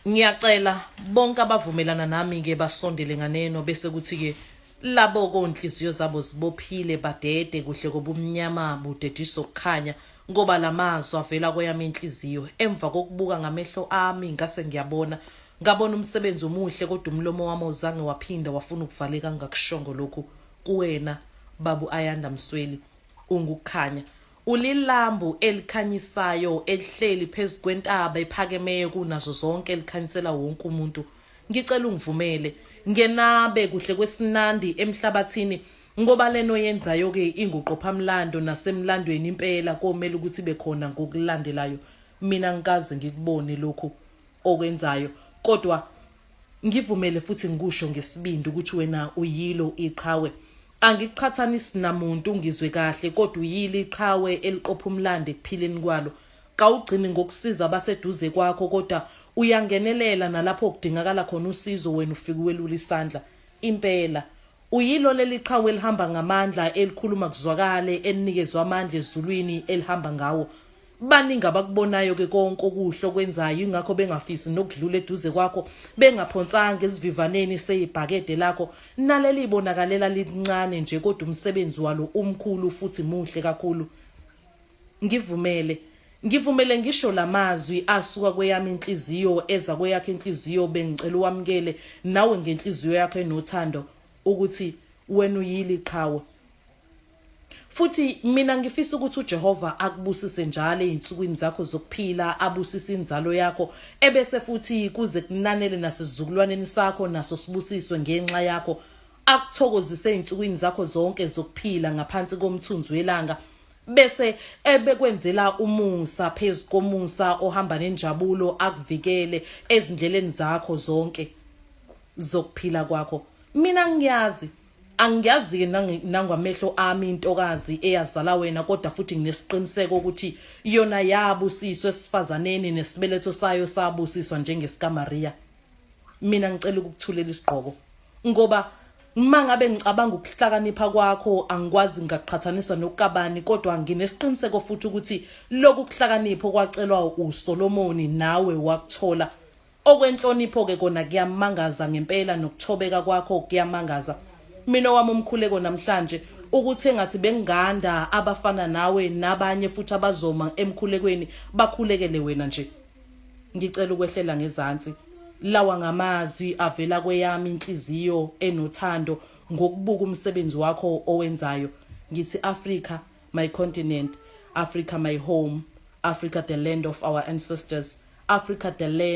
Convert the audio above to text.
Ngiyacela bonke abavumelana nami ke basondele nganeno bese kuthi ke labo konhliziyo zabo zibophile badede kuhle kobumnyama budediso okukhanya ngoba lamazwi avela kweyami inhliziyo emva kokubuka ngamehlo ami ngase ngabona umsebenzi omuhle kodwa umlomo wami ozange waphinda wafuna ukuvaleka ngakushongo lokhu kuwena babu Ayanda Msweli ungukukhanya ulilambu elikhanyisayo elihleli phezukwentaba ephakemeyo kunazo zonke elikhanyisela wonke umuntu. Ngicela ungivumele ngenabe kuhle kwesinandi emhlabathini ngoba leno yenzayo ke inguqophamlando nasemlandweni impela komela ukuthi bekhona ngokulandelayo. Mina ngikaze ngikubone lokhu okwenzayo kodwa ngivumele futhi ngikusho ngesibindi ukuthi wena uyilo iqhawe. Angikuqhathanisi namuntu ngizwe kahle kodwa uyili iqhawe eliqopha umlando ekuphileni kwalo. Kawugcini ngokusiza abaseduze kwakho kodwa uyangenelela nalapho kudingakala khona usizo wena ufike welula isandla. Impela uyilo leli qhawe elihamba ngamandla elikhuluma kuzwakale elinikezwe amandla ezulwini elihamba ngawo. Baningi abakubonayo ke konke okuhle okwenzayo ingakho bengafisi nokudlula eduze kwakho bengaphonsanga esivivaneni seyibhakede lakho naleli ibonakalela lincane nje kodwa umsebenzi walo umkhulu futhi muhle kakhulu. Ngivumele ngisho lamazwi asuka kweyami inhliziyo eza kweyakhe inhliziyo bengicela wamkele nawe ngenhliziyo yakho enothando ukuthi wena uyili iqhawe. Futhi mina ngifisa ukuthi uJehova akubusise njalo einsukwini zakho zokuphila abusise inzalo yakho ebese futhi kuze kunanele nasesizukulwaneni sakho naso sibusiswe ngenxa yakho akuthokozise einsukwini zakho zonke zokuphila ngaphansi komthunzi welanga bese ebekwenzela umusa phezikomusa ohamba nenjabulo akuvikele ezindleleni zakho zonke zokuphila kwakho. Mina angiyazi nangamehlo ami intokazi eyazala wena kodwa futhi nginesiqiniseko ukuthi yona yabusiswa esifazaneni nesibeletho sayo sabusiswa njengesika Maria. Mina ngicela ukukuthulela isigqoko ngoba mangabe ngicabanga ukuhlakanipha kwakho angikwazi ngaqhathanisa nokukabani kodwa nginesiqiniseko futhi ukuthi lokhu kuhlakanipha kwacelwa uSolomoni nawe wakuthola. Okwenhlonipho ke kona kuyamangaza ngempela nokuthobeka kwakho kuyamangaza. Mina wami umkhuleko namhlanje ukuthi engathi benganda abafana nawe nabanye futhi abazoma emkhulekweni bakhulekele wena nje. Ngicela ukwehlela ngezansi lawa ngamazwi avela kweyami inhliziyo enothando ngokubuka umsebenzi wakho owenzayo. Ngithi Africa my continent, Africa my home, Africa the land of our ancestors, Africa the land